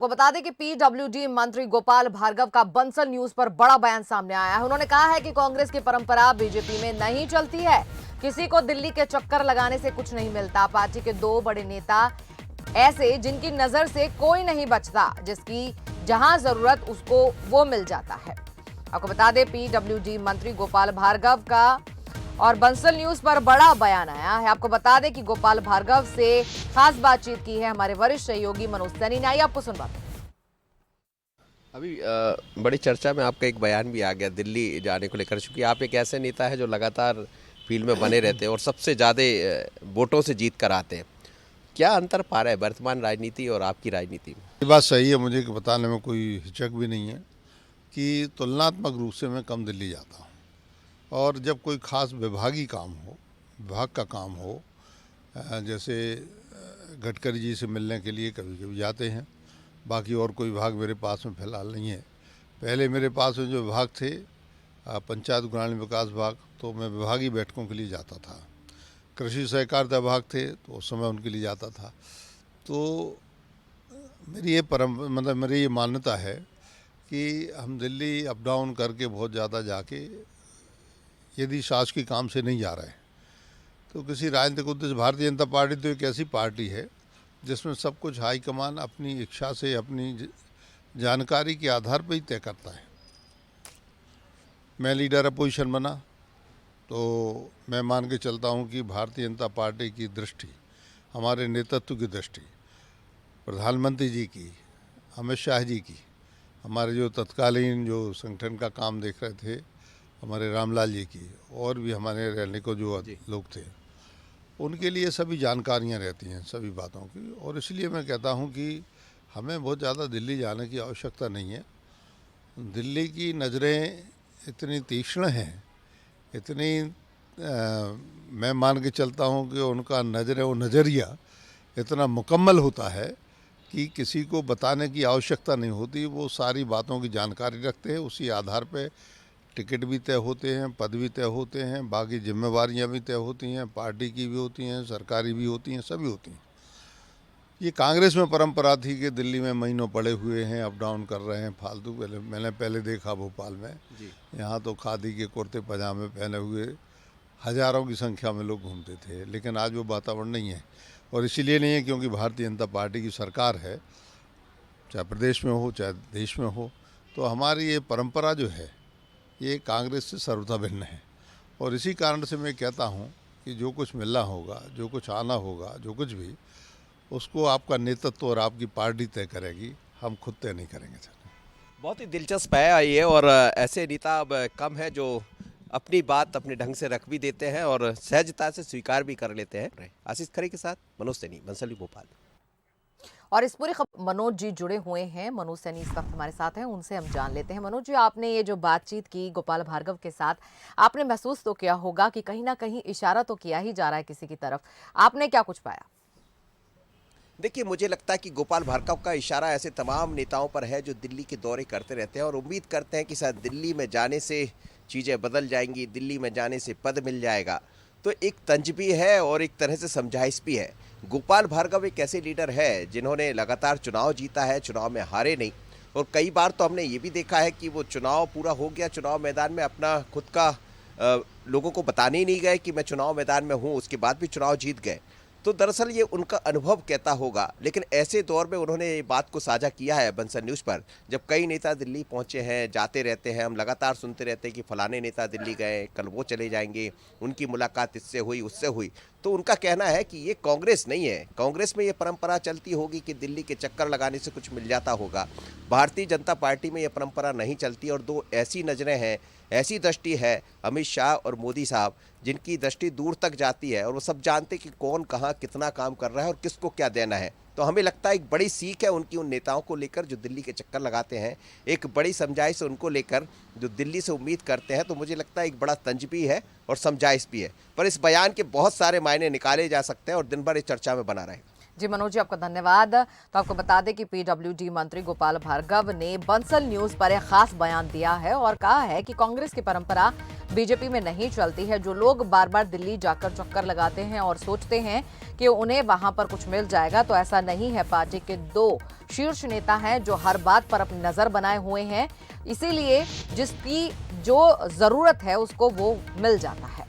को बता दें कि पीडब्ल्यूडी मंत्री गोपाल भार्गव का बंसल न्यूज पर बड़ा बयान सामने आया है। उन्होंने कहा है कि कांग्रेस की परंपरा बीजेपी में नहीं चलती है। किसी को दिल्ली के चक्कर लगाने से कुछ नहीं मिलता। पार्टी के दो बड़े नेता ऐसे जिनकी नजर से कोई नहीं बचता, जिसकी जहां जरूरत उसको वो मिल जाता है। आपको बता दें पीडब्ल्यूडी मंत्री गोपाल भार्गव का और बंसल न्यूज पर बड़ा बयान आया है। आपको बता दें कि गोपाल भार्गव से खास बातचीत की है हमारे वरिष्ठ सहयोगी मनोज सैनी ने। आइए आपको सुनवाते हैं। अभी बड़ी चर्चा में आपका एक बयान भी आ गया दिल्ली जाने को लेकर, क्योंकि आप एक ऐसे नेता है जो लगातार फील्ड में बने रहते हैं और सबसे ज़्यादा वोटों से जीत कर आते हैं। क्या अंतर पा रहा है वर्तमान राजनीति और आपकी राजनीति में? ये बात सही है, मुझे बताने में कोई हिचक भी नहीं है कि तुलनात्मक रूप से मैं कम दिल्ली जाता हूँ। और जब कोई खास विभागीय काम हो, विभाग का काम हो, जैसे गडकरी जी से मिलने के लिए कभी कभी जाते हैं। बाकी और कोई विभाग मेरे पास में फिलहाल नहीं है। पहले मेरे पास में जो विभाग थे, पंचायत ग्रामीण विकास विभाग, तो मैं विभागीय बैठकों के लिए जाता था। कृषि सहकारिता विभाग थे तो उस समय उनके लिए जाता था। तो मेरी ये मान्यता है कि हम दिल्ली अप डाउन करके बहुत ज़्यादा जाके यदि शासकीय काम से नहीं जा रहे हैं तो किसी राजनीतिक उद्देश्य, भारतीय जनता पार्टी तो एक ऐसी पार्टी है जिसमें सब कुछ हाईकमान अपनी इच्छा से, अपनी जानकारी के आधार पर ही तय करता है। मैं लीडर अपोजिशन बना तो मैं मान के चलता हूं कि भारतीय जनता पार्टी की दृष्टि, हमारे नेतृत्व की दृष्टि, प्रधानमंत्री जी की, अमित शाह जी की, हमारे जो तत्कालीन जो संगठन का काम देख रहे थे हमारे रामलाल जी की, और भी हमारे रहने को जो लोग थे, उनके लिए सभी जानकारियां रहती हैं सभी बातों की। और इसलिए मैं कहता हूं कि हमें बहुत ज़्यादा दिल्ली जाने की आवश्यकता नहीं है। दिल्ली की नज़रें इतनी तीक्ष्ण हैं, इतनी मैं मान के चलता हूं कि उनका वो नज़रिया इतना मुकम्मल होता है कि किसी को बताने की आवश्यकता नहीं होती। वो सारी बातों की जानकारी रखते हैं, उसी आधार पे टिकट भी तय होते हैं, पद भी तय होते हैं, बाकी जिम्मेवारियां भी तय होती हैं, पार्टी की भी होती हैं, सरकारी भी होती हैं, सभी होती हैं। ये कांग्रेस में परंपरा थी कि दिल्ली में महीनों पड़े हुए हैं, अप डाउन कर रहे हैं फालतू। मैंने पहले देखा भोपाल में, यहाँ तो खादी के कुर्ते पजामे पहने हुए हज़ारों की संख्या में लोग घूमते थे। लेकिन आज वो वातावरण नहीं है, और इसीलिए नहीं है क्योंकि भारतीय जनता पार्टी की सरकार है, चाहे प्रदेश में हो चाहे देश में हो। तो हमारी ये परंपरा जो है ये कांग्रेस से सर्वथा भिन्न है। और इसी कारण से मैं कहता हूँ कि जो कुछ मिलना होगा, जो कुछ आना होगा, जो कुछ भी, उसको आपका नेतृत्व और आपकी पार्टी तय करेगी, हम खुद तय नहीं करेंगे सर। बहुत ही दिलचस्प है ये, और ऐसे नेता अब कम है जो अपनी बात अपने ढंग से रख भी देते हैं और सहजता से स्वीकार भी कर लेते हैं। आशीष खरे के साथ मनोज सैनी, बंसल भोपाल। और इस पूरी खबर मनोज जी जुड़े हुए हैं। मनोज सैनी इस वक्त हमारे साथ हैं, उनसे हम जान लेते हैं। मनोज जी, आपने ये जो बातचीत की गोपाल भार्गव के साथ, आपने महसूस तो किया होगा कि कहीं ना कहीं इशारा तो किया ही जा रहा है किसी की तरफ। आपने क्या कुछ पाया? देखिए, मुझे लगता है कि गोपाल भार्गव का इशारा ऐसे तमाम नेताओं पर है जो दिल्ली के दौरे करते रहते हैं और उम्मीद करते हैं कि शायद दिल्ली में जाने से चीज़ें बदल जाएंगी, दिल्ली में जाने से पद मिल जाएगा। तो एक तंज भी है और एक तरह से समझाइश भी है। गोपाल भार्गव एक ऐसे लीडर है जिन्होंने लगातार चुनाव जीता है, चुनाव में हारे नहीं। और कई बार तो हमने ये भी देखा है कि वो चुनाव पूरा हो गया, चुनाव मैदान में अपना खुद का लोगों को बताने ही नहीं गए कि मैं चुनाव मैदान में हूँ, उसके बाद भी चुनाव जीत गए। तो दरअसल ये उनका अनुभव कहता होगा। लेकिन ऐसे दौर में उन्होंने ये बात को साझा किया है बंसल न्यूज़ पर, जब कई नेता दिल्ली पहुंचे हैं, जाते रहते हैं, हम लगातार सुनते रहते हैं कि फलाने नेता दिल्ली गए, कल वो चले जाएंगे, उनकी मुलाकात इससे हुई उससे हुई। तो उनका कहना है कि ये कांग्रेस नहीं है, कांग्रेस में ये परंपरा चलती होगी कि दिल्ली के चक्कर लगाने से कुछ मिल जाता होगा। भारतीय जनता पार्टी में ये परंपरा नहीं चलती। और दो ऐसी नज़रें हैं, ऐसी दृष्टि है अमित शाह और मोदी साहब, जिनकी दृष्टि दूर तक जाती है और वो सब जानते कि कौन कहाँ कितना काम कर रहा है और किसको क्या देना है। तो हमें लगता है एक बड़ी सीख है उनकी उन नेताओं को लेकर जो दिल्ली के चक्कर लगाते हैं, एक बड़ी समझाइश उनको लेकर जो दिल्ली से उम्मीद करते हैं। तो मुझे लगता है एक बड़ा तंज भी है और समझाइश भी है। पर इस बयान के बहुत सारे मायने निकाले जा सकते हैं और दिन भर इस चर्चा में बना रहे। जी मनोज जी, आपका धन्यवाद। तो आपको बता दें कि पीडब्ल्यूडी मंत्री गोपाल भार्गव ने बंसल न्यूज पर एक खास बयान दिया है और कहा है कि कांग्रेस की परंपरा बीजेपी में नहीं चलती है। जो लोग बार बार दिल्ली जाकर चक्कर लगाते हैं और सोचते हैं कि उन्हें वहां पर कुछ मिल जाएगा, तो ऐसा नहीं है। पार्टी के 2 शीर्ष नेता हैं जो हर बात पर अपनी नजर बनाए हुए हैं, इसीलिए जिसकी जो जरूरत है उसको वो मिल जाता है।